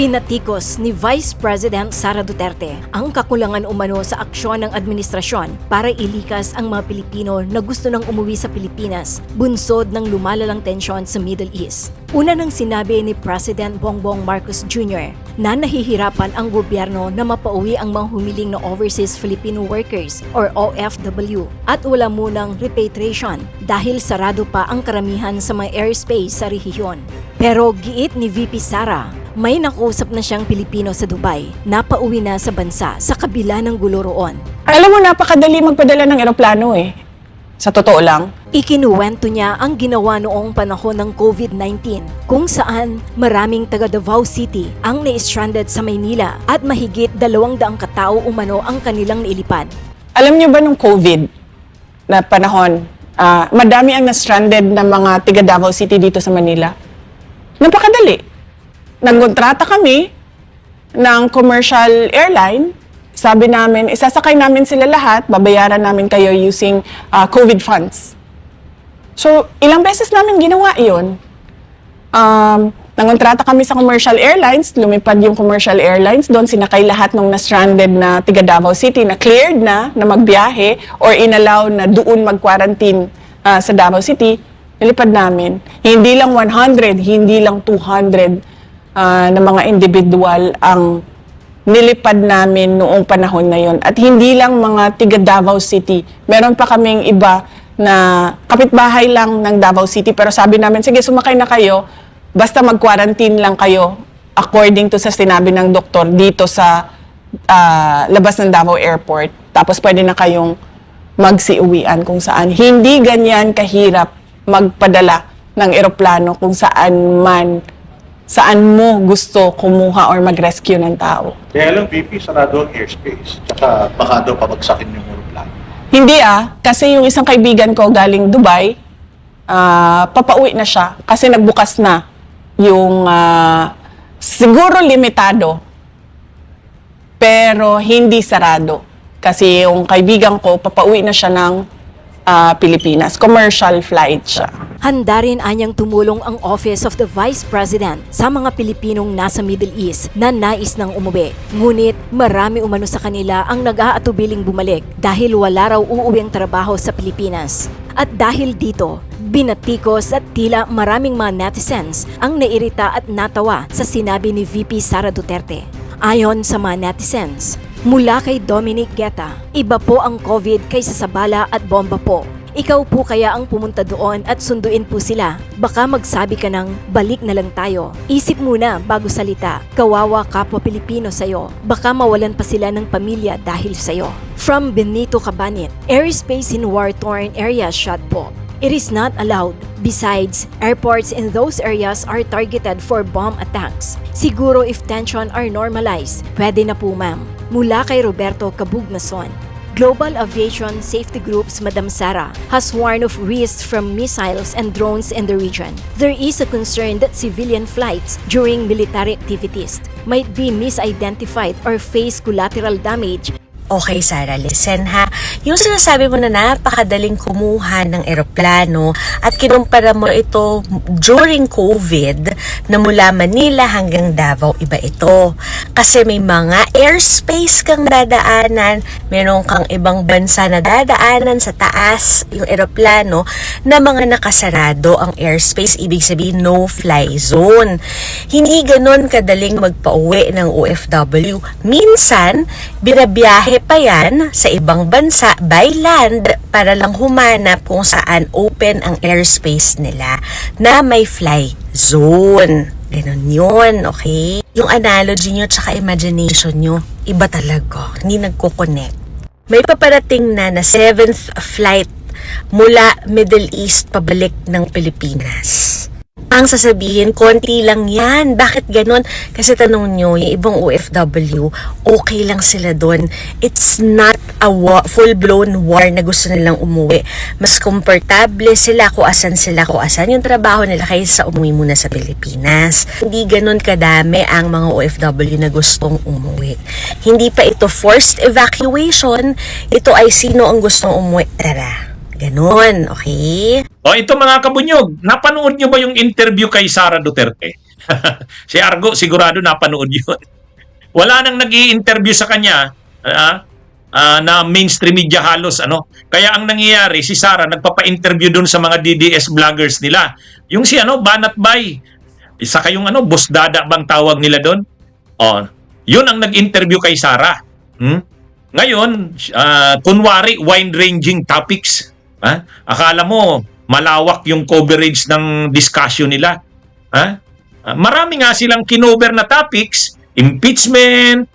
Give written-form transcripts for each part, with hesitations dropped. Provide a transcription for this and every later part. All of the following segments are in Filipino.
Binatikos ni Vice President Sara Duterte ang kakulangan umano sa aksyon ng administrasyon para ilikas ang mga Pilipino na gusto nang umuwi sa Pilipinas, bunsod ng lumalalang tensyon sa Middle East. Una nang sinabi ni President Bongbong Marcos Jr. na nahihirapan ang gobyerno na mapauwi ang mga humiling na overseas Filipino workers or OFW at wala munang repatriation dahil sarado pa ang karamihan sa mga airspace sa rehiyon. Pero giit ni VP Sara, may nakausap na siyang Pilipino sa Dubai na pauwi na sa bansa sa kabila ng gulo roon. Alam mo, napakadali magpadala ng eroplano eh. Sa totoo lang. Ikinuwento niya ang ginawa noong panahon ng COVID-19 kung saan maraming taga Davao City ang na-stranded sa Maynila at mahigit 200 katao umano ang kanilang nailipad. Alam niyo ba nung COVID na panahon, madami ang na-stranded na mga taga Davao City dito sa Manila? Napakadali. Nagkontrata kami ng commercial airline. Sabi namin, isasakay namin sila lahat, babayaran namin kayo using COVID funds. So, ilang beses namin ginawa yun. Nagkontrata kami sa commercial airlines, lumipad yung commercial airlines, doon sinakay lahat ng na-stranded na tiga Davao City na cleared na magbiyahe or inallow na doon mag-quarantine sa Davao City, nilipad namin. Hindi lang 100, hindi lang 200 na mga individual ang nilipad namin noong panahon na yon. At hindi lang mga tiga Davao City. Meron pa kaming iba na kapitbahay lang ng Davao City. Pero sabi namin, sige, sumakay na kayo. Basta mag-quarantine lang kayo according to sa sinabi ng doktor dito sa labas ng Davao Airport. Tapos pwede na kayong magsiuwian kung saan. Hindi ganyan kahirap magpadala ng eroplano kung saan mo gusto kumuha or mag-rescue ng tao. Kaya lang, VP, sarado ang airspace. Tsaka baka daw pabagsakin yung aeroplano. Hindi kasi yung isang kaibigan ko galing Dubai, papauwi na siya kasi nagbukas na yung siguro limitado pero hindi sarado. Kasi yung kaibigan ko, papauwi na siya ng Pilipinas. Commercial flight siya. Handa rin anyang tumulong ang Office of the Vice President sa mga Pilipinong nasa Middle East na nais nang umuwi. Ngunit marami umano sa kanila ang nag-aatubiling bumalik dahil wala raw uuwing trabaho sa Pilipinas. At dahil dito, binatikos at tila maraming mga netizens ang nairita at natawa sa sinabi ni VP Sara Duterte. Ayon sa mga netizens, mula kay Dominic Guetta, iba po ang COVID kaysa sa bala at bomba po. Ikaw po kaya ang pumunta doon at sunduin po sila. Baka magsabi ka ng balik na lang tayo. Isip muna bago salita. Kawawa kapwa Pilipino sa'yo. Baka mawalan pa sila ng pamilya dahil sa'yo. From Benito Cabanit, airspace in war-torn areas shut po. It is not allowed. Besides, airports in those areas are targeted for bomb attacks. Siguro if tension are normalized, pwede na po ma'am. Mula kay Roberto Cabugnason. Global Aviation Safety Group's Madam Sara has warned of risks from missiles and drones in the region. There is a concern that civilian flights during military activities might be misidentified or face collateral damage. Okay, Sara, listen ha. Yung sinasabi mo na napakadaling kumuha ng eroplano at kinumpara mo ito during COVID na mula Manila hanggang Davao, iba ito. Kasi may mga airspace kang dadaanan, meron kang ibang bansa na dadaanan sa taas yung eroplano na mga nakasarado ang airspace, ibig sabihin no-fly zone. Hindi ganon kadaling magpauwi ng OFW. Minsan, binabiyahe pa yan sa ibang bansa by land para lang humanap kung saan open ang airspace nila na may fly zone. Ganon yun, okay? Yung analogy nyo tsaka imagination nyo, iba talaga. Hindi nagko-connect. May paparating na 7th flight mula Middle East pabalik ng Pilipinas. Ang sasabihin, konti lang yan. Bakit ganon? Kasi tanong nyo, yung ibang OFW, okay lang sila doon. It's not a full-blown war na gusto nilang umuwi. Mas komportable sila kung asan yung trabaho nila kaysa umuwi muna sa Pilipinas. Hindi ganon kadami ang mga OFW na gustong umuwi. Hindi pa ito forced evacuation. Ito ay sino ang gustong umuwi. Tara. Ganon, okay? O ito mga kabunyog, napanood nyo ba yung interview kay Sara Duterte? Si Argo, sigurado napanood yun. Wala nang nag-i-interview sa kanya na mainstream media halos. Kaya ang nangyayari, si Sara nagpapa-interview dun sa mga DDS vloggers nila. Yung si Banat Bay, isa kayong Boss Dada bang tawag nila doon? Yun ang nag-interview kay Sara. Ngayon, kunwari, wide-ranging topics. Akala mo, malawak yung coverage ng discussion nila. Marami nga silang kinover na topics, impeachment,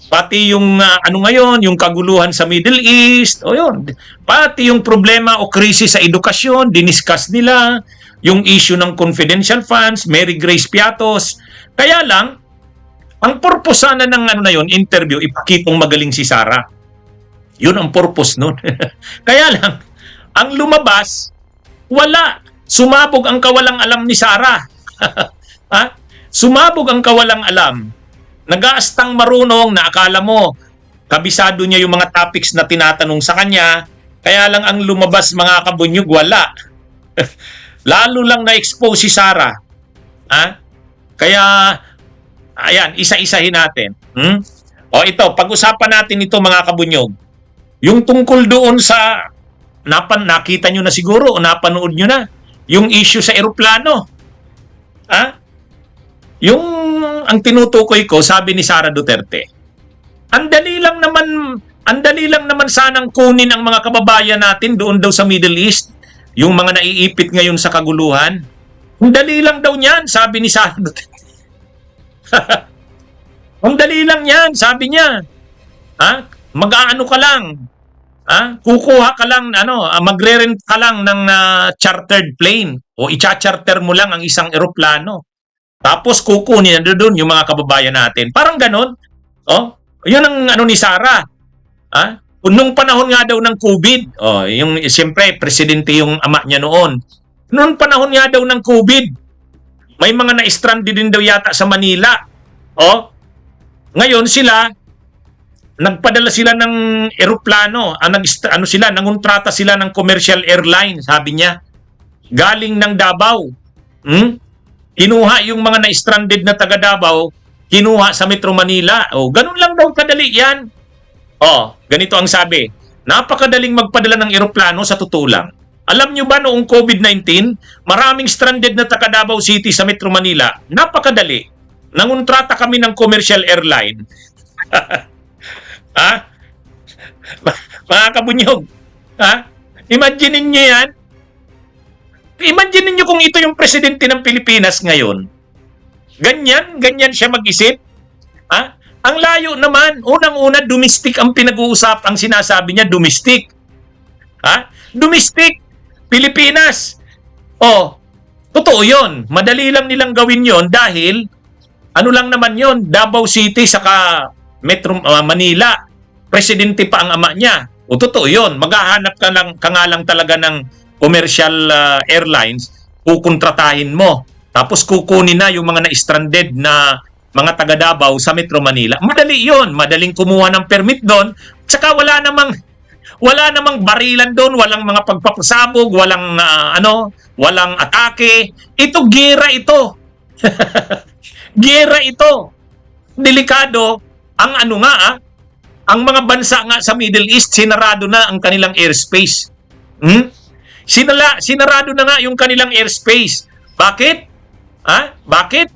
pati yung ngayon, yung kaguluhan sa Middle East, pati yung problema o krisis sa edukasyon, diniscuss nila, yung issue ng confidential funds, Mary Grace Piatos. Kaya lang, ang purpose sana ng interview, ipakitong magaling si Sara. Yun ang purpose nun. Kaya lang, ang lumabas, wala. Sumabog ang kawalang alam ni Sara. Sumabog ang kawalang alam. Nag-aastang marunong na akala mo, kabisado niya yung mga topics na tinatanong sa kanya, kaya lang ang lumabas mga kabunyog, wala. Lalo lang na-expose si Sara. Kaya, ayan, isa-isahin natin. Ito, pag-usapan natin ito mga kabunyog. Yung tungkol doon sa, nakita nyo na siguro o napanood nyo na, yung issue sa eroplano. Yung ang tinutukoy ko, sabi ni Sara Duterte, ang dali lang naman sanang kunin ang mga kababayan natin doon daw sa Middle East, yung mga naiipit ngayon sa kaguluhan. Ang dali lang daw niyan, sabi ni Sara Duterte. Ang dali lang yan, sabi niya. Mag-aano ka lang. Kukuha ka lang, magre-rent ka lang ng chartered plane o i-charter mo lang ang isang eroplano. Tapos kukunin na doon yung mga kababayan natin. Parang ganon. Yun ang ni Sara. Nung panahon nga daw ng COVID, siyempre, presidente yung ama niya noon. Nung panahon nga daw ng COVID, may mga na-stranded din daw yata sa Manila. Ngayon sila, nagpadala sila ng eroplano, nangontrata sila ng commercial airline, sabi niya. Galing ng Davao. Kinuha yung mga na-stranded na taga Davao, kinuha sa Metro Manila. Ganun lang daw kadali yan. Ganito ang sabi. Napakadaling magpadala ng eroplano sa totoo lang. Alam nyo ba noong COVID-19, maraming stranded na taga Davao City sa Metro Manila, napakadali. Nangontrata kami ng commercial airline. Mga kabunyog. Imagine niyo yan. Imagine niyo kung ito yung presidente ng Pilipinas ngayon. Ganyan siya mag-isip. Ang layo naman, unang-una, domestic ang pinag-uusap. Ang sinasabi niya, domestic. Domestic. Pilipinas. Totoo yun. Madali lang nilang gawin yon dahil, lang naman yon, Davao City saka Metro Manila. Presidente pa ang ama niya. Totoo yun. Maghahanap ka nga lang talaga ng commercial airlines, kukontratahin mo. Tapos kukunin na yung mga na-stranded na mga taga Davao sa Metro Manila. Madali yun. Madaling kumuha ng permit doon. Tsaka wala namang barilan doon, walang mga pagpapasabog, walang walang atake. Ito gera ito. Gera ito. Delikado. Ang ang mga bansa nga sa Middle East, sinarado na ang kanilang airspace. Sinarado na nga yung kanilang airspace. Bakit? Bakit?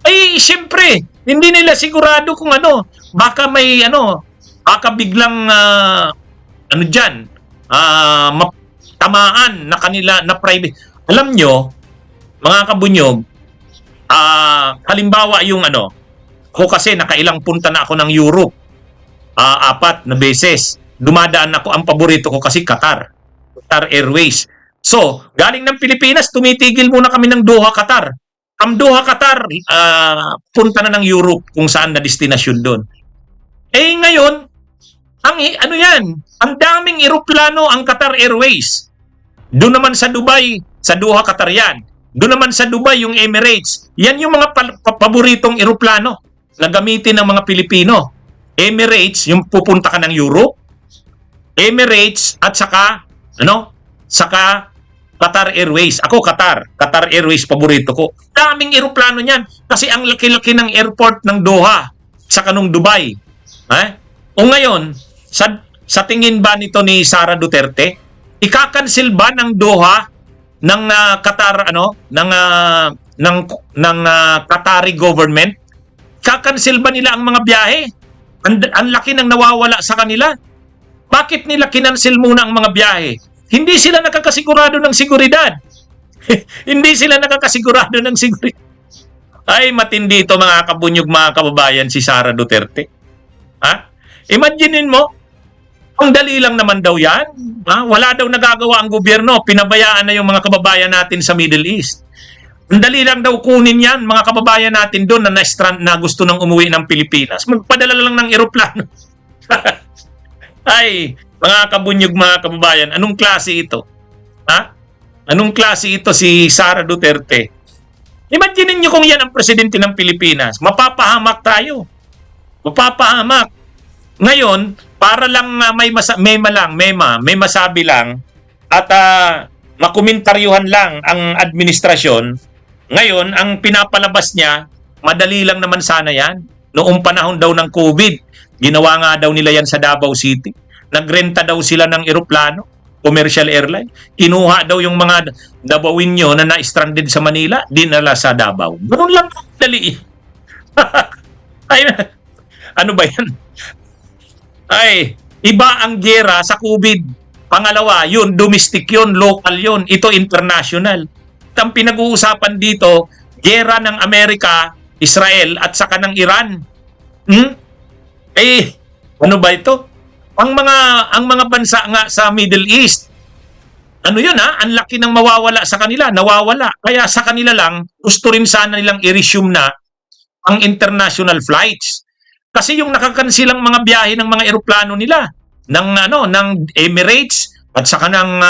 Ay, siyempre, hindi nila sigurado kung baka may baka biglang tamaan na kanila na private. Alam nyo, mga kabunyog, halimbawa yung ko kasi nakailang punta na ako ng Europe. 4 na beses. Dumadaan ako, ang paborito ko kasi Qatar Airways. So, galing ng Pilipinas, tumitigil muna kami ng Doha, Qatar. Ang Doha, Qatar, punta na ng Europe kung saan na destinasyon doon. Ngayon, ang daming eroplano ang Qatar Airways. Doon naman sa Dubai, sa Doha, Qatar yan. Doon naman sa Dubai, yung Emirates. Yan yung mga paboritong eroplano na gamitin ng mga Pilipino. Emirates, yung pupunta ka ng Europe. Emirates at saka Qatar Airways. Ako, Qatar Airways, paborito ko. Daming eroplano niyan. Kasi ang laki-laki ng airport ng Doha sa kanong Dubai. O ngayon, sa tingin ba nito ni Sara Duterte, ika-cancel ba ng Doha ng Qatar ng Qatari government? Ika-cancel ba nila ang mga biyahe? Ang laki ng nawawala sa kanila. Bakit nila kinancel muna ang mga biyahe? Hindi sila nakakasigurado ng seguridad. Hindi sila nakakasigurado ng seguridad. Ay, matindi ito mga kabunyog, mga kababayan, si Sara Duterte. Imaginein mo, ang dali lang naman daw yan. Wala daw nagagawa ang gobyerno. Pinabayaan na yung mga kababayan natin sa Middle East. Ang dali lang daw kunin yan, mga kababayan natin doon na gusto nang umuwi ng Pilipinas. Magpadala lang ng eroplano. Ay, mga kabunyog, mga kababayan, anong klase ito? Anong klase ito si Sara Duterte? Imagine niyo kung yan ang presidente ng Pilipinas. Mapapahamak tayo. Mapapahamak. Ngayon, para lang may masabi lang at makomentaryuhan lang ang administrasyon, ngayon, ang pinapalabas niya, madali lang naman sana yan. Noong panahon daw ng COVID, ginawa nga daw nila yan sa Davao City. Nagrenta daw sila ng eroplano, commercial airline. Kinuha daw yung mga Davaoenyo na na-stranded sa Manila, dinala sa Davao. Ganun lang dali. Ay, ano ba yan? Ay, iba ang gera sa COVID. Pangalawa, yun, domestic yun, local yun. Ito, international. At ang pinag-uusapan dito, gera ng Amerika, Israel, at saka ng Iran. Ano ba ito? Ang mga bansa nga sa Middle East, ano yun ang laki ng mawawala sa kanila, nawawala. Kaya sa kanila lang, gusto rin sana nilang i-resume na ang international flights. Kasi yung nakakansilang mga biyahe ng mga eroplano nila, ng Emirates, at saka ng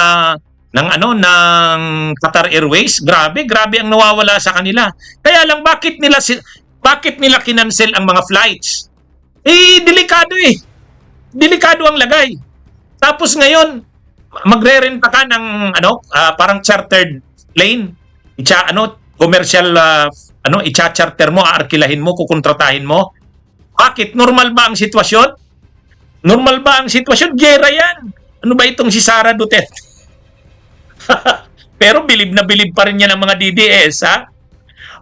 Qatar Airways, grabe ang nawawala sa kanila. Kaya lang, bakit nila kinancel ang mga flights? Delikado Delikado ang lagay. Tapos ngayon, magrerenta ka ng parang chartered plane. Commercial i-charter mo, aarkilahin mo, kukontratahin mo. Bakit? Normal ba ang sitwasyon? Normal ba ang sitwasyon? Gera yan. Ano ba itong si Sara Duterte? Pero bilib na bilib pa rin yan ng mga DDS,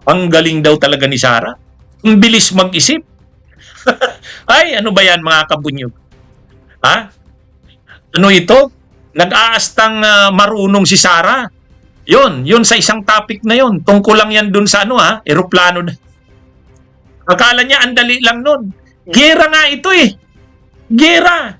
Ang galing daw talaga ni Sara. Ang bilis mag-isip. Ay, ano ba yan mga kabunyog? Ano ito? Nag-aastang marunong si Sara. Yun sa isang topic na yun. Tungkol lang yan dun sa eroplano. Akala niya ang dali lang nun. Gera nga ito Gera.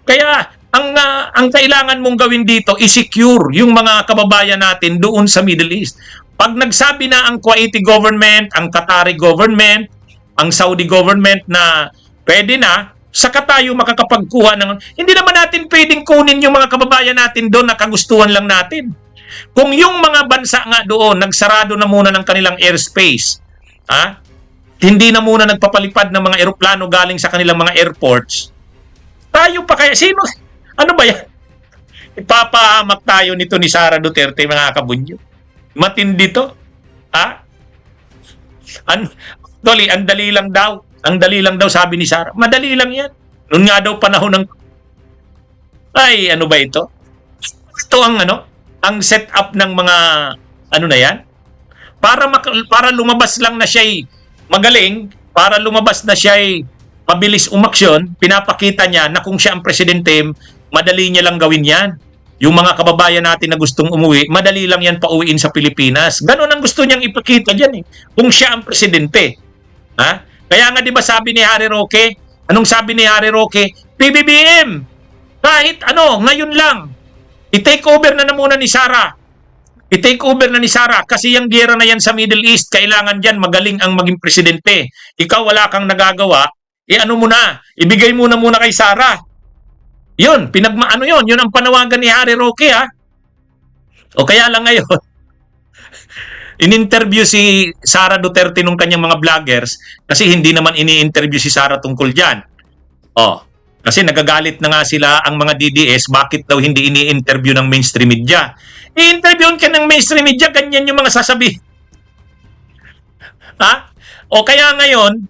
Kaya ang kailangan mong gawin dito i-secure yung mga kababayan natin doon sa Middle East. Pag nagsabi na ang Kuwaiti government, ang Qatari government, ang Saudi government na pwede na, saka tayo makakapagkuha ng... Hindi naman natin pwedeng kunin yung mga kababayan natin doon na kagustuhan lang natin. Kung yung mga bansa nga doon, nagsarado na muna ng kanilang airspace, hindi na muna nagpapalipad ng mga eroplano galing sa kanilang mga airports, tayo pa kaya... Sino? Ano ba yan? Ipapahamak tayo nito ni Sara Duterte, mga kabunyo. Matindi to. Actually, ang dali lang daw. Ang dali lang daw, sabi ni Sara. Madali lang yan. Noon nga daw panahon ng... Ay, ano ba ito? Ito ang setup ng mga... Ano na yan? Para lumabas lang na siya'y magaling, para lumabas na siya'y mabilis umaksyon, pinapakita niya na kung siya ang presidente, madali niya lang gawin yan. Yung mga kababayan natin na gustong umuwi, madali lang yan pauwiin sa Pilipinas. Ganon ang gusto niyang ipakita dyan kung siya ang presidente. Kaya nga 'di ba sabi ni Harry Roque, anong sabi ni Harry Roque? PBBM, kahit ngayon lang, i-take over na muna ni Sara. I-take over na ni Sara kasi yung gera na yan sa Middle East, kailangan diyan magaling ang maging presidente. Ikaw wala kang nagagawa, ibigay muna kay Sara. Yun ang panawagan ni Harry Roque O kaya lang ngayon, in-interview si Sara Duterte nung kanyang mga vloggers kasi hindi naman ini-interview si Sara tungkol dyan. Kasi nagagalit na nga sila ang mga DDS, bakit daw hindi ini-interview ng mainstream media. I-interviewin ka ng mainstream media, ganyan yung mga sasabihin. Ha? O kaya ngayon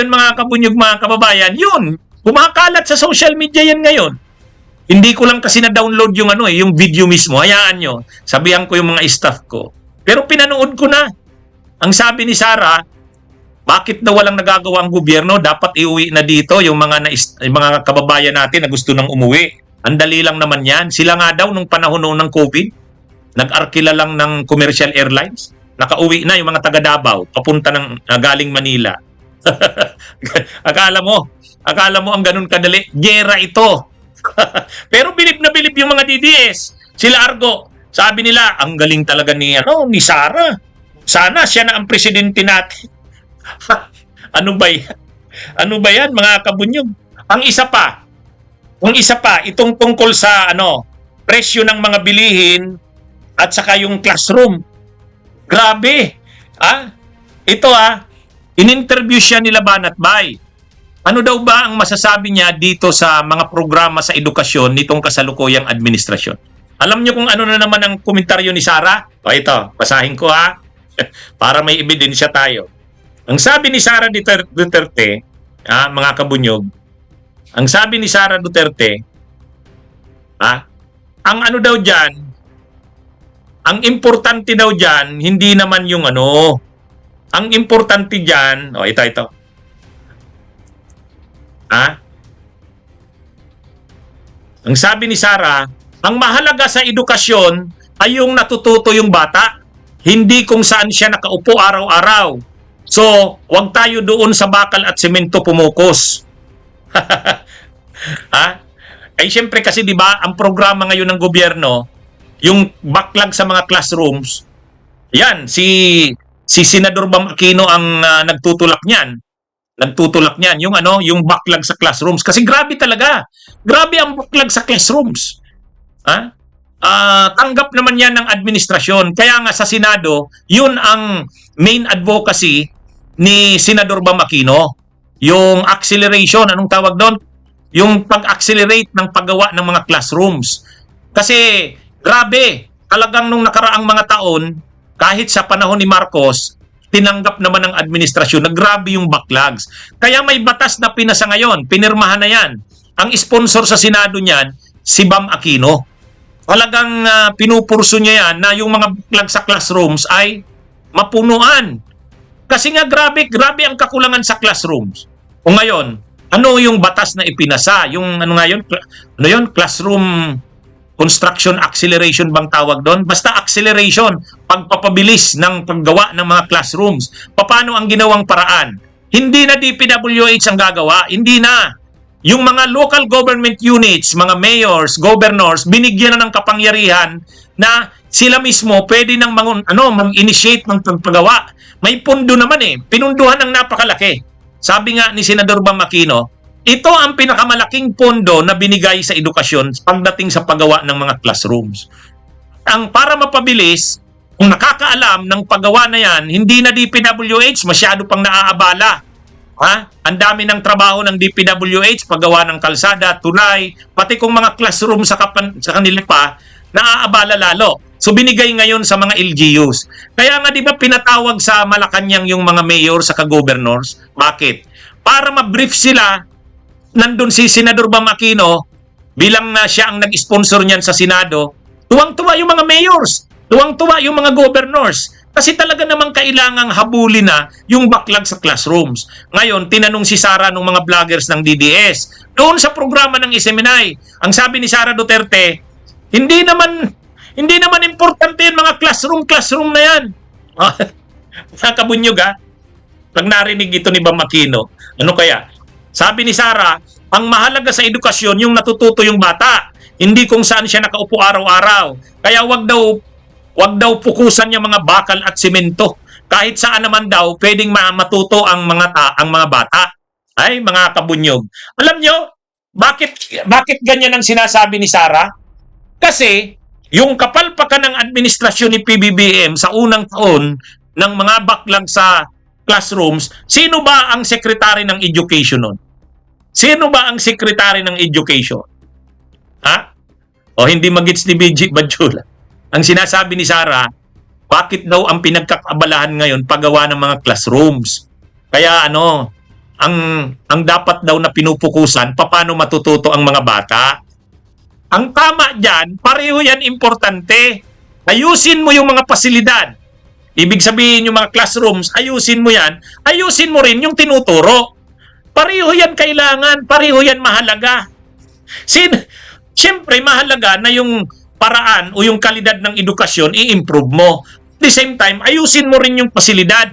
mga kabunyog, mga kababayan, yun, kumakalat sa social media yan ngayon. Hindi ko lang kasi na-download yung video mismo. Hayaan nyo, sabihan ko yung mga staff ko. Pero pinanood ko na. Ang sabi ni Sara, bakit daw walang nagagawa ang gobyerno? Dapat iuwi na dito yung mga kababayan natin na gusto nang umuwi. Ang dali lang naman yan. Sila nga daw nung panahon noon ng COVID, nag-arkila lang ng commercial airlines. Nakauwi na yung mga taga Davao, papunta ng galing Manila. Akala mo ang ganun kadali. Gera ito. Pero bilib na bilib yung mga DDS. Sila Argo, sabi nila, ang galing talaga ni Sara. Sana siya na ang presidente natin. Ano ba yan mga kabunyog? Kung isa pa, itong tungkol sa presyo ng mga bilihin at saka yung classroom. Grabe. Ito in-interview siya nila Banat Bay. Ano daw ba ang masasabi niya dito sa mga programa sa edukasyon nitong kasalukuyang administrasyon? Alam niyo kung ano na naman ang komentaryo ni Sara? O ito, basahin ko para may ebidensya tayo. Ang sabi ni Sara Duterte, mga kabunyog, ang sabi ni Sara Duterte, ang ano daw dyan, ang importante daw dyan, hindi naman yung ang importante dyan, ito. Ang sabi ni Sara, ang mahalaga sa edukasyon ay yung natututo yung bata, hindi kung saan siya nakaupo araw-araw. So, wag tayo doon sa bakal at semento pumukos. Ay siyempre kasi 'di ba, ang programa ngayon ng gobyerno, yung backlog sa mga classrooms, yan si Senador Bam Aquino ang nagtutulak niyan. Yung backlog sa classrooms kasi grabe talaga. Grabe ang backlog sa classrooms. Tanggap naman yan ng administrasyon. Kaya nga sa Senado, yun ang main advocacy ni Senador Bam Aquino. Yung acceleration, anong tawag doon? Yung pag-accelerate ng paggawa ng mga classrooms. Kasi grabe, talagang nung nakaraang mga taon, kahit sa panahon ni Marcos, tinanggap naman ng administrasyon na grabe yung backlogs. Kaya may batas na pinasa ngayon, pinirmahan na yan. Ang sponsor sa Senado niyan, si Bam Aquino. Talagang pinupurso niya yan na yung mga backlog sa classrooms ay mapunuan. Kasi nga grabe ang kakulangan sa classrooms. O ngayon, ano yung batas na ipinasa? Yung classroom construction acceleration bang tawag doon? Basta acceleration, pagpapabilis ng paggawa ng mga classrooms. Paano ang ginawang paraan? Hindi na DPWH ang gagawa, hindi na. Yung mga local government units, mga mayors, governors, binigyan na ng kapangyarihan na sila mismo pwede nang mag-initiate ng pagpagawa. May pundo naman pinunduhan ng napakalaki. Sabi nga ni Senador Bam Aquino, ito ang pinakamalaking pondo na binigay sa edukasyon pagdating sa paggawa ng mga classrooms. Ang para mapabilis, kung nakakaalam ng paggawa na yan, hindi na DPWH, masyado pang naaabala. Ang dami ng trabaho ng DPWH, paggawa ng kalsada, tulay, pati kung mga classroom sa kanila pa, naaabala lalo. So binigay ngayon sa mga LGUs. Kaya nga di ba pinatawag sa Malacanang yung mga mayor sa governors? Bakit? Para ma-brief sila. Nandun si Senador Bam Aquino, bilang na siya ang nag-sponsor niyan sa Senado, tuwang-tuwa yung mga mayors, tuwang-tuwa yung mga governors. Kasi talaga namang kailangang habulin na yung backlog sa classrooms. Ngayon, tinanong si Sara ng mga vloggers ng DDS. Doon sa programa ng SMNI, ang sabi ni Sara Duterte, hindi naman importante yung mga classroom na yan. Nakabunyog Pag narinig ito ni Bam Aquino, ano kaya? Sabi ni Sara, ang mahalaga sa edukasyon yung natututo yung bata, hindi kung saan siya nakaupo araw-araw. Kaya wag daw pukusan niya mga bakal at semento. Kahit saan naman daw pwedeng matuto ang mga bata. Ay, mga kabunyog. Alam nyo, bakit ganyan ang sinasabi ni Sara? Kasi yung kapalpakan ng administrasyon ni PBBM sa unang taon ng mga backlog sa classrooms, sino ba ang secretary ng education nun? Sino ba ang Secretary ng Education? Ha? O hindi magits ni BG Badjula. Ang sinasabi ni Sara, bakit daw ang pinagkakabalahan ngayon paggawa ng mga classrooms? Kaya ang dapat daw na pinupukusan, paano matututo ang mga bata? Ang tama dyan, pareho yan importante. Ayusin mo yung mga pasilidad. Ibig sabihin yung mga classrooms, ayusin mo yan. Ayusin mo rin yung tinuturo. Pareho yan kailangan, pareho yan mahalaga. Siyempre mahalaga na yung paraan o yung kalidad ng edukasyon i-improve mo. At the same time, ayusin mo rin yung pasilidad.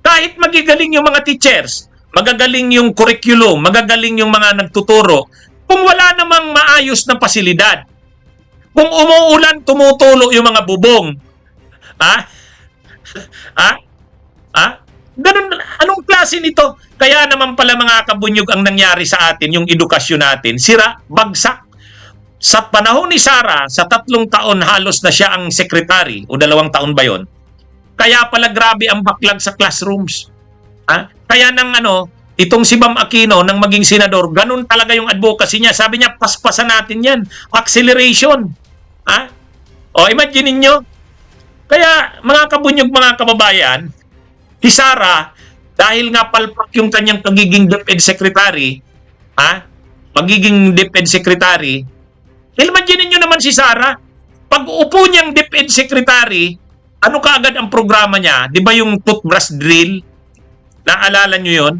Kahit magagaling yung mga teachers, magagaling yung curriculum, magagaling yung mga nagtuturo, kung wala namang maayos na pasilidad, kung umuulan, tumutulo yung mga bubong, ganun, anong klase nito? Kaya naman pala mga kabunyog ang nangyari sa atin, yung edukasyon natin, sira, bagsak. Sa panahon ni Sara, sa 3 taon halos na siya ang secretary, o 2 taon ba yon? Kaya pala grabe ang backlog sa classrooms. Kaya itong si Bam Aquino nang maging senador, ganun talaga yung advocacy niya. Sabi niya, paspasan natin yan. Acceleration. O imagine niyo. Kaya mga kabunyog, mga kababayan, si Sara, dahil nga palpak yung kanyang pagiging DepEd Secretary, pagiging DepEd Secretary, imagine niyo naman si Sara, pag upo niyang DepEd Secretary, ano kaagad ang programa niya? Di ba yung toothbrush drill? Naalala niyo yon?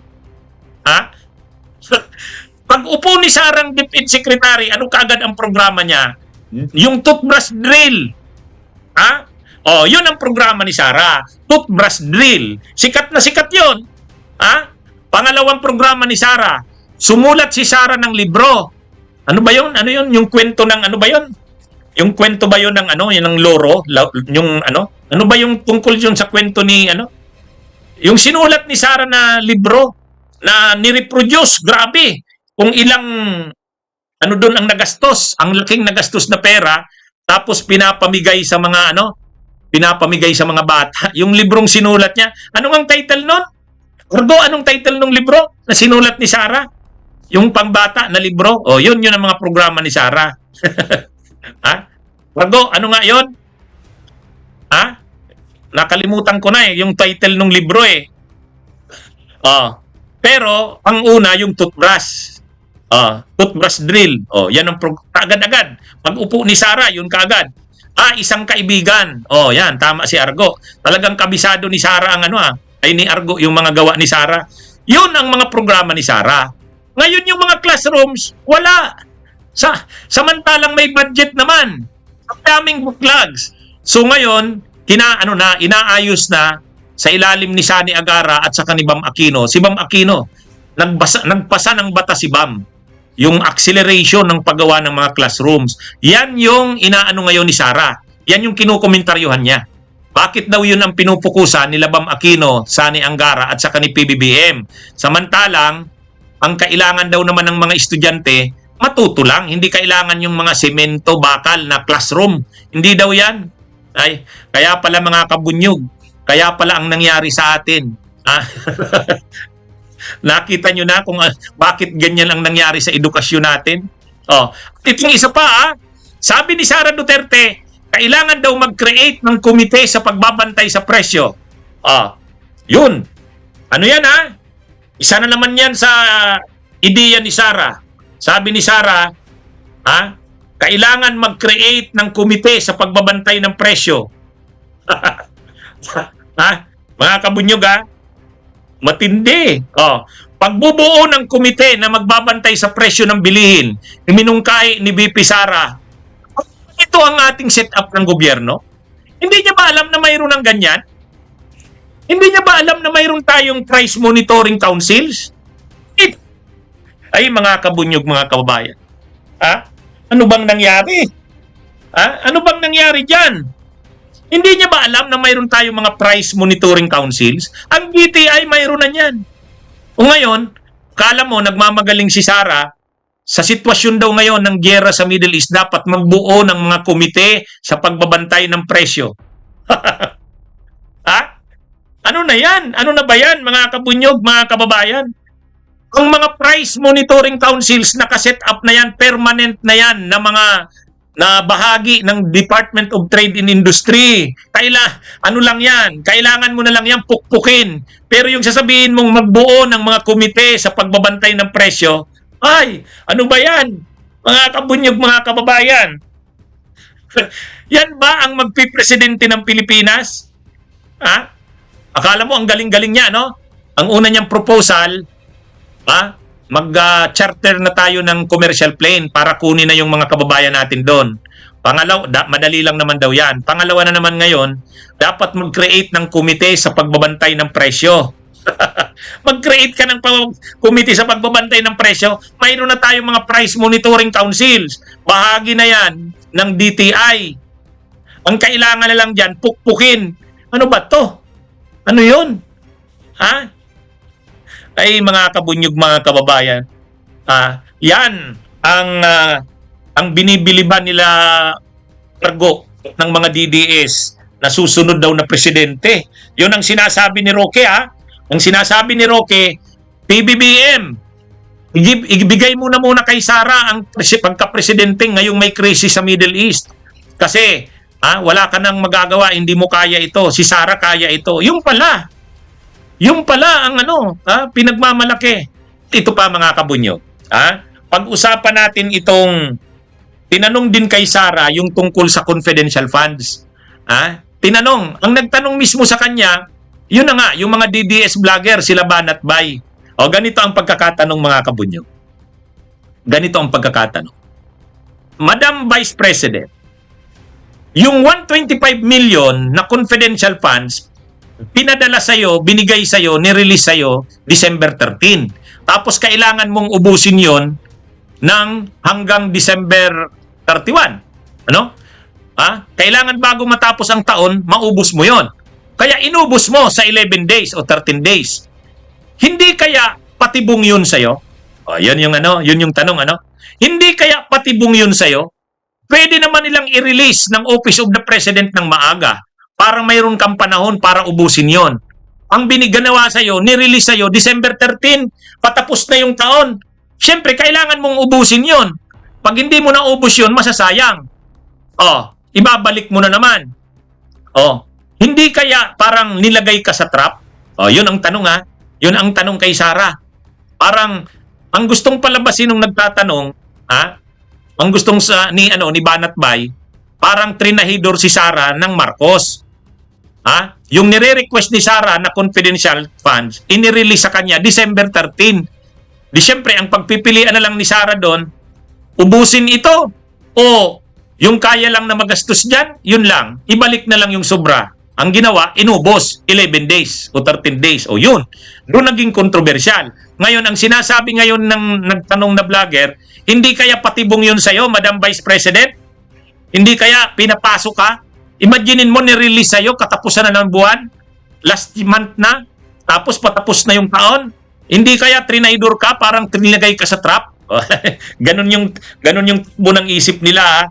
Pag upo ni Sarang DepEd Secretary, ano kaagad ang programa niya? Yung toothbrush drill. Yun ang programa ni Sara. Toothbrush drill. Sikat na sikat yun. Pangalawang programa ni Sara. Sumulat si Sara ng libro. Ano ba yun? Ano yun? Yung kwento ng ano ba yun? Yung kwento ba yun ng yun ng loro? Yung Ano ba yung tungkol yun sa kwento ni Yung sinulat ni Sara na libro na nireproduce, grabe. Kung ilang doon ang nagastos, ang laking nagastos na pera, tapos pinapamigay sa mga pinapamigay sa mga bata. Yung librong sinulat niya, ano ang title nun? Orgo, anong title ng libro na sinulat ni Sara? Yung pangbata na libro? Yun ang mga programa ni Sara. Orgo, ano nga yun? Nakalimutan ko na yung title ng libro Pero, ang una, yung toothbrush. Toothbrush drill. Yan ang agad-agad. Pag upo ni Sara, yun kaagad. Isang kaibigan. Yan, tama si Argo. Talagang kabisado ni Sara ang ni Argo, yung mga gawa ni Sara. Yun ang mga programa ni Sara. Ngayon yung mga classrooms, wala. Samantalang may budget naman. Ang daming backlogs. So ngayon, inaayos na sa ilalim ni Sani Agara at saka ni Bam Aquino. Si Bam Aquino, nagpasa ng bata si Bam. Yung acceleration ng paggawa ng mga classrooms. Yan yung inaano ngayon ni Sara. Yan yung kinukomentaryuhan niya. Bakit daw yun ang pinupukusan ni Bam Aquino, Sani Angara at saka ni PBBM? Samantalang, ang kailangan daw naman ng mga estudyante, matuto lang. Hindi kailangan yung mga semento, bakal na classroom. Hindi daw yan. Kaya pala mga kabunyog, kaya pala ang nangyari sa atin. Nakita nyo na kung bakit ganyan ang nangyari sa edukasyon natin. Itong isa pa, sabi ni Sara Duterte, kailangan daw mag-create ng komite sa pagbabantay sa presyo. Yun. Ano yan Isa na naman yan sa ideya ni Sara. Sabi ni Sara, kailangan mag-create ng komite sa pagbabantay ng presyo. Mga kabunyog, matindi. Pagbubuo ng komite na magbabantay sa presyo ng bilihin, minungkay ni BP Sara, ito ang ating setup ng gobyerno? Hindi niya ba alam na mayroon ng ganyan? Hindi niya ba alam na mayroon tayong price monitoring councils? Ay, mga kabunyog, mga kababayan. Ano bang nangyari? Ano bang nangyari dyan? Hindi niya ba alam na mayroon tayong mga price monitoring councils? Ang BTI mayroon na yan. O ngayon, kala mo nagmamagaling si Sara, sa sitwasyon daw ngayon ng gyera sa Middle East, dapat magbuo ng mga komite sa pagbabantay ng presyo. Ano na yan? Ano na ba yan, mga kabunyog, mga kababayan? Ang mga price monitoring councils nakaset up na yan, permanent na yan na mga na bahagi ng Department of Trade and Industry. Ano lang yan, kailangan mo na lang yan pukpukin. Pero yung sasabihin mong magbuo ng mga komite sa pagbabantay ng presyo, ay, ano ba yan? Mga kabunyog, mga kababayan. Yan ba ang magpipresidente ng Pilipinas? Ha? Akala mo ang galing-galing niya, no? Ang una niyang proposal, mag-charter na tayo ng commercial plane para kunin na yung mga kababayan natin doon. Pangalawa, madali lang naman daw yan. Pangalawa na naman ngayon, dapat mag-create ng komite sa pagbabantay ng presyo. Mag-create ka ng komite sa pagbabantay ng presyo. Mayroon na tayong mga price monitoring councils. Bahagi na yan ng DTI. Ang kailangan na lang dyan, pukpukin. Ano ba to? Ano yun? Ha? Ay mga kabunyog, mga kababayan, yan ang binibili ba nila cargo ng mga DDS na susunod daw na presidente. Yun ang sinasabi ni Roque, Ang sinasabi ni Roque, PBBM, ibigay muna kay Sara ang pagka-presidente ngayong may krisis sa Middle East. Kasi wala ka nang magagawa, hindi mo kaya ito. Si Sara kaya ito. Yung pala ang pinagmamalaki. Ito pa mga kabunyo. Pag-usapan natin itong tinanong din kay Sara yung tungkol sa confidential funds. Tinanong, ang nagtanong mismo sa kanya, yun na nga, yung mga DDS vlogger, sila Banat Bay. O ganito ang pagkakatanong mga kabunyo. Ganito ang pagkakatanong. Madam Vice President, yung 125 million na confidential funds, pinadala sa'yo, binigay sa'yo, nirelease sa'yo, December 13. Tapos kailangan mong ubusin yon ng hanggang December 31. Ano? Kailangan bago matapos ang taon, maubos mo yon. Kaya inubos mo sa 11 days o 13 days. Hindi kaya patibong yun sa'yo? Yun yung tanong, Hindi kaya patibong yun sa'yo? Pwede naman nilang i-release ng Office of the President ng maaga para mayroon kang panahon para ubusin yon. Ang biniganawa sa'yo, nirelease sa'yo, December 13, patapos na yung taon. Siyempre, kailangan mong ubusin yon. Pag hindi mo na ubus yun, masasayang. Ibabalik mo na naman. Hindi kaya parang nilagay ka sa trap? Yun ang tanong Yun ang tanong kay Sara. Parang, ang gustong palabasin nung nagtatanong, ang gustong ni Banat Bay, parang trinahidor si Sara ng Marcos. Yung nire-request ni Sara na confidential funds, inirelease sa kanya December 13. Di syempre, ang pagpipilian na lang ni Sara doon, ubusin ito o yung kaya lang na magastos dyan, yun lang. Ibalik na lang yung sobra. Ang ginawa, inubos 11 days o 13 days. O yun, doon naging kontrobersyal. Ngayon, ang sinasabi ngayon ng nagtanong na vlogger, hindi kaya patibong yun sa'yo, Madam Vice President? Hindi kaya pinapasok ka? Imaginein mo, nirelease sa'yo, katapusan na ng buwan, last month na, tapos patapos na yung taon. Hindi kaya trinaidor ka, parang trinilagay ka sa trap? Ganun yung takbo ng isip nila,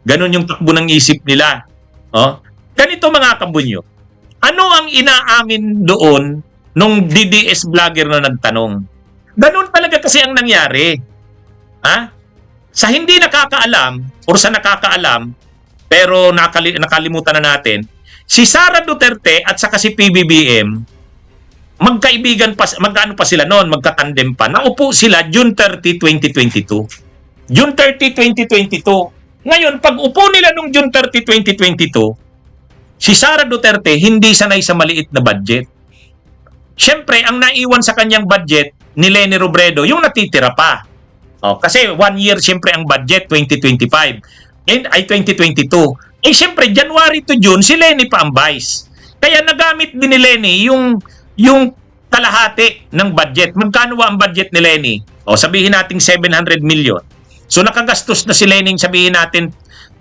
Ganun yung takbo ng isip nila. Ganito mga kabunyo. Ano ang inaamin doon nung DDS vlogger na nagtanong? Ganun talaga kasi ang nangyari. Sa hindi nakakaalam, or sa nakakaalam, pero nakalimutan na natin, si Sara Duterte at saka si PBBM, magkaibigan pa, magkano pa sila noon, magkatandem pa. Naupo sila June 30, 2022. June 30, 2022. Ngayon, pag upo nila nung June 30, 2022, si Sara Duterte hindi sanay sa maliit na budget. Siyempre, ang naiwan sa kanyang budget ni Leni Robredo, yung natitira pa. Kasi 1 year siyempre ang budget, 2025. Ay 2022. Siyempre, January to June, si Leni pa ang vice. Kaya nagamit din ni Leni yung kalahati ng budget. Magkano ang budget ni Leni? Sabihin natin 700 million. So nakagastos na si Leni, sabihin natin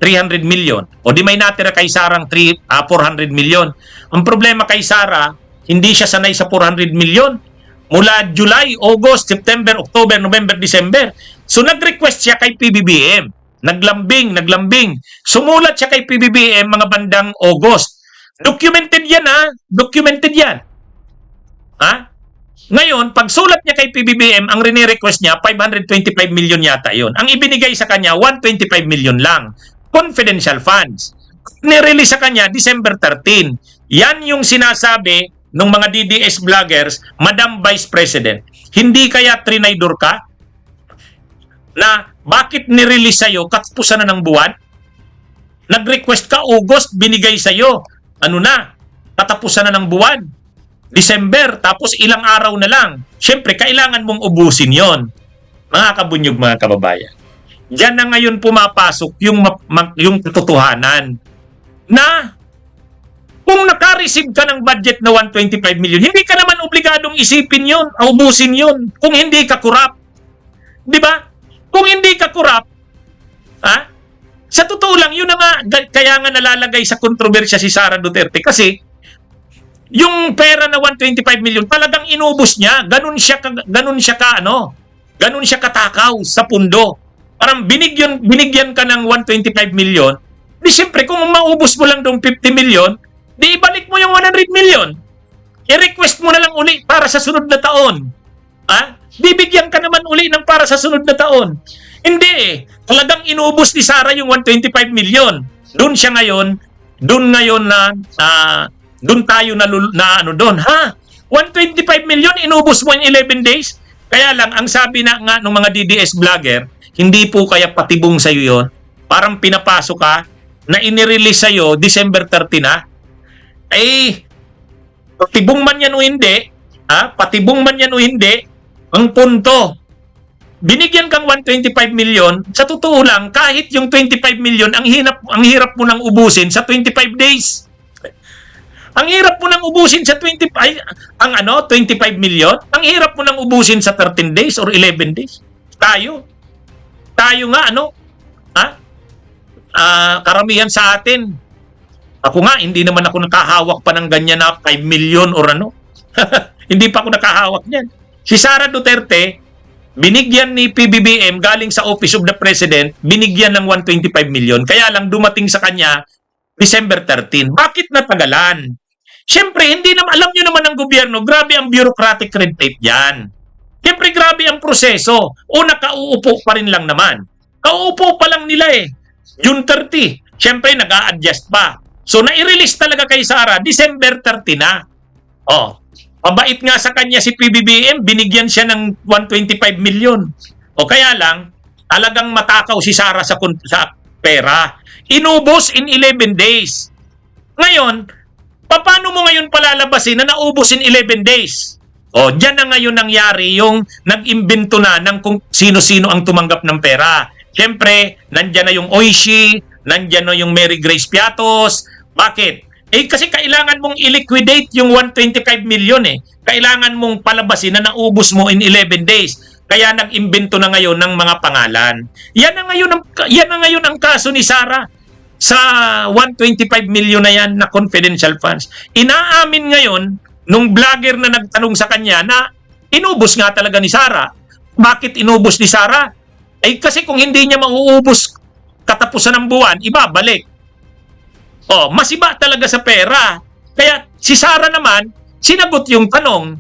300 million. O di may natira kay Sarang 400 million. Ang problema kay Sara, hindi siya sanay sa 400 million. Mula July, August, September, October, November, December. So nag-request siya kay PBBM. Naglambing. Sumulat siya kay PBBM mga bandang August. Documented yan Documented yan. Ngayon, pag sulat niya kay PBBM, ang rene-request niya, 525 million yata yon. Ang ibinigay sa kanya, 125 million lang. Confidential funds. Nirelease sa kanya, December 13. Yan yung sinasabi ng mga DDS vloggers, Madam Vice President. Hindi kaya trinidor ka? Na bakit nirelease sa'yo, katapusan na ng buwan? Nag-request ka, August, binigay sa'yo. Ano na? Katapusan na ng buwan. December, tapos ilang araw na lang. Siyempre, kailangan mong ubusin yon. Mga kabunyog, mga kababayan. Diyan na ngayon pumapasok yung katotohanan na kung naka-receive ka ng budget na 125 million, hindi ka naman obligadong isipin yon, ubusin yon, kung hindi ka kurap. Di ba? Kung hindi ka kurap, ha? Sa totoo lang, yun na nga, kaya nga nalalagay sa kontrobersya si Sara Duterte kasi yung pera na 125 million, talagang inubos niya. Ganun siya katakaw sa pundo. Parang binigyan ka ng 125 million. Di siyempre, kung maubos mo lang doon 50 million, di ibalik mo yung 100 million. I-request mo na lang uli para sa sunod na taon. Ha? Bibigyan ka naman uli ng para sa sunod na taon. Hindi eh. Talagang inubos ni Sara yung 125 million. Doon tayo na ano doon. Ha? 125 million inubos mo in 11 days? Kaya lang, ang sabi na nga ng mga DDS vlogger, hindi po kaya patibong sa'yo yon. Parang pinapasok ka na inirelease sa'yo December 30 na. Eh, patibong man yan o hindi, patibong man yan o hindi, ang punto, binigyan kang 125 million, sa totoo lang, kahit yung 25 million, ang hirap mo nang ubusin sa 25 days. Ang hirap mo nang ubusin sa 25 million, ang hirap mo nang ubusin sa 13 days or 11 days. Tayo nga, karamihan sa atin. Ako nga, hindi naman ako nakahawak pa ng ganyan na 5 million or ano. Hindi pa ako nakahawak niyan. Si Sara Duterte, binigyan ni PBBM galing sa Office of the President, binigyan ng 125 million. Kaya lang dumating sa kanya December 13. Bakit natagalan? Siyempre, hindi naman, alam nyo naman ng gobyerno, grabe ang bureaucratic red tape yan. Siyempre, grabe ang proseso. O nakauupo pa rin lang naman. Kauupo pa lang nila eh. June 30. Siyempre, nag-a-adjust pa. So, nai-release talaga kay Sara, December 30 na. Oh, mabait nga sa kanya si PBBM, binigyan siya ng 125 million. O kaya lang, talagang matakaw si Sara sa pera. Inubos in 11 days. Ngayon, paano mo ngayon palalabasin na naubos in 11 days? O, dyan na ngayon nangyari yung nag-imbento na ng kung sino-sino ang tumanggap ng pera. Siyempre, nandyan na yung Oishi, nandyan na yung Mary Grace Piatos. Bakit? Eh, kasi kailangan mong i-liquidate yung 125 million eh. Kailangan mong palabasin na naubos mo in 11 days. Kaya nag-imbento na ngayon ng mga pangalan. Yan na ngayon ang kaso ni Sara sa 125 million na yan na confidential funds. Inaamin ngayon nung vlogger na nagtanong sa kanya na inubos nga talaga ni Sara. Bakit inubos ni Sara? Eh kasi kung hindi niya mauubos katapusan ng buwan, ibabalik. Oh, masiba talaga sa pera. Kaya si Sara naman, sinagot yung tanong.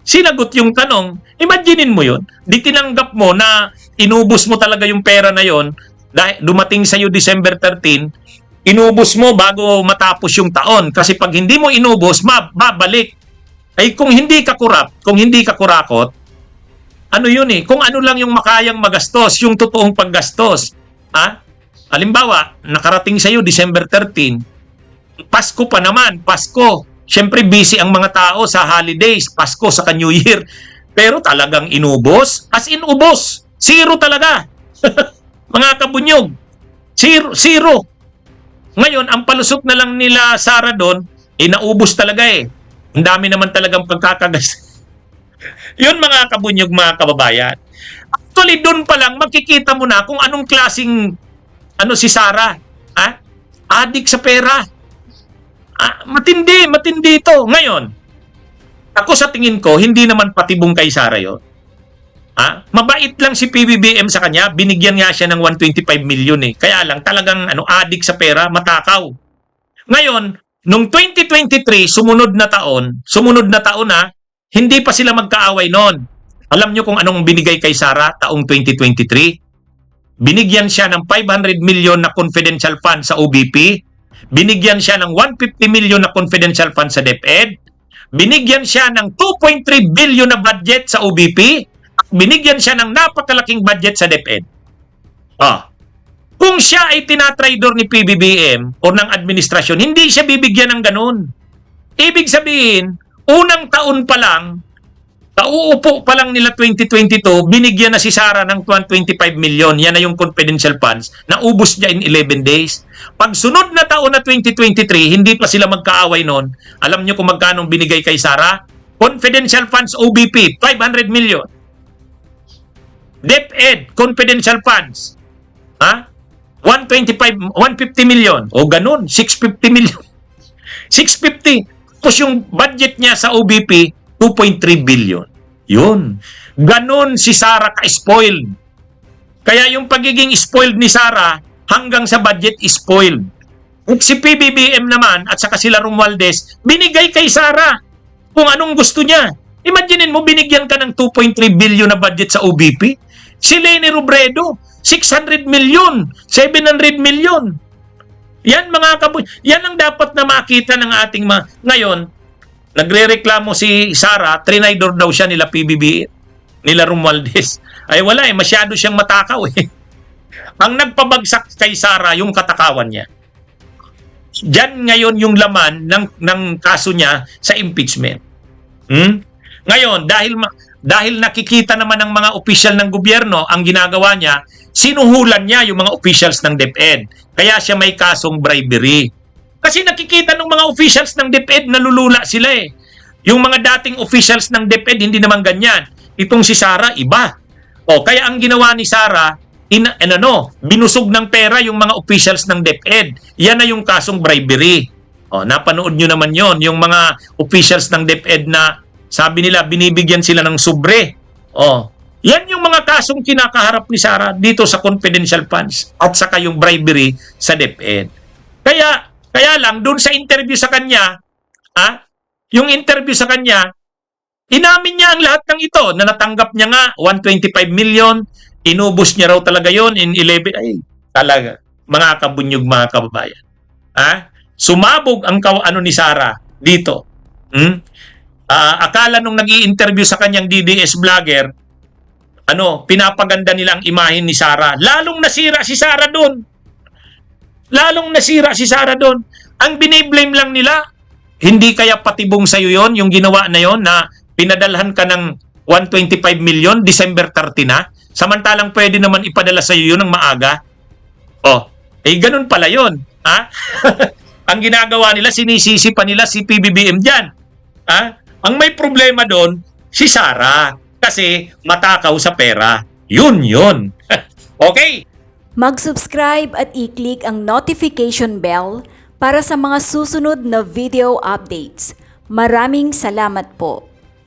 Sinagot yung tanong. Imaginein mo yun. Di tinanggap mo na inubos mo talaga yung pera na yon. Dahil dumating sa iyo December 13, inubos mo bago matapos yung taon. Kasi pag hindi mo inubos, babalik. Ay kung hindi ka kurap, kung hindi ka kurakot, ano yun eh, kung ano lang yung makayang magastos, yung totoong paggastos. Halimbawa, nakarating sa iyo December 13, Pasko pa naman, Pasko. Siyempre busy ang mga tao sa holidays, Pasko sa New Year. Pero talagang inubos, as in ubos. Zero talaga. Mga kabunyog, zero. Ngayon, ang palusot na lang nila Sara doon, naubos talaga eh. Ang dami naman talagang pagkakagas. Yun mga kabunyog, mga kababayan. Actually, doon pa lang, makikita mo na kung anong klaseng si Sara. Adik sa pera. Matindi ito. Ngayon, ako sa tingin ko, hindi naman patibong kay Sara yun. Mabait lang si PBBM sa kanya, binigyan nga siya ng 125 million eh. Kaya lang talagang adik sa pera, matakaw. Ngayon, nung 2023, sumunod na taon Hindi pa sila magkaaway noon. Alam nyo kung anong binigay kay Sara taong 2023? Binigyan siya ng 500 million na confidential fund sa OBP. Binigyan siya ng 150 million na confidential fund sa DepEd. Binigyan siya ng 2.3 billion na budget sa OBP. Binigyan siya ng napakalaking budget sa DepEd. Kung siya ay tinatraidor ni PBBM o ng administrasyon, hindi siya bibigyan ng ganun. Ibig sabihin, unang taon pa lang, kauupo pa lang nila 2022, binigyan na si Sara ng 125 million. Yan na yung confidential funds na ubos niya in 11 days. Pag sunod na taon na 2023, hindi pa sila magkaaway noon. Alam niyo kung magkano binigay kay Sara? Confidential funds OBP, 500 million. DepEd, confidential funds. 150 million. O ganun, 650 million. 650. Tapos yung budget niya sa OBP, 2.3 billion. Yun. Ganon si Sara ka-spoiled. Kaya yung pagiging spoiled ni Sara hanggang sa budget is spoiled. Si PBBM naman at saka sila Romualdez, binigay kay Sara kung anong gusto niya. Imaginin mo, binigyan ka ng 2.3 billion na budget sa OBP. Si Leni Robredo, 600 million, 700 million. Yan mga yan ang dapat na makita ng ating ngayon. Nagrereklamo si Sara, trinaydor daw siya nila PBB, nila Romualdez. Ay wala masyado siyang matakaw Ang nagpabagsak kay Sara yung katakawan niya. Diyan ngayon yung laman ng kaso niya sa impeachment. Ngayon, dahil nakikita naman ng mga opisyal ng gobyerno ang ginagawa niya, sinuhulan niya yung mga officials ng DepEd. Kaya siya may kasong bribery. Kasi nakikita ng mga officials ng DepEd, nalulula sila Yung mga dating officials ng DepEd, hindi naman ganyan. Itong si Sara, iba. Kaya ang ginawa ni Sara, binusog ng pera yung mga officials ng DepEd. Yan na yung kasong bribery. Napanood nyo naman yon yung mga officials ng DepEd na sabi nila, binibigyan sila ng sobre. Yan yung mga kasong kinakaharap ni Sara dito sa confidential funds at saka yung bribery sa DepEd. Kaya lang, doon sa interview sa kanya, yung interview sa kanya, inamin niya ang lahat ng ito na natanggap niya nga 125 million, inubos niya raw talaga yon in 11. Ay, talaga, mga kabunyog, mga kababayan. Sumabog ang ni Sara dito. Akala nung nag-i-interview sa kanyang DDS vlogger, pinapaganda nila ang imahe ni Sara. Lalong nasira si Sara doon. Ang biniblame lang nila, hindi kaya patibong sa'yo yon yung ginawa na yon na pinadalhan ka ng 125 million, December 30 na, samantalang pwede naman ipadala sa'yo yun ng maaga. Ganun pala yon. Ang ginagawa nila, sinisisi pa nila si PBBM dyan. Ang may problema doon, si Sara. Kasi matakaw sa pera. Yun. Okay? Mag-subscribe at i-click ang notification bell para sa mga susunod na video updates. Maraming salamat po.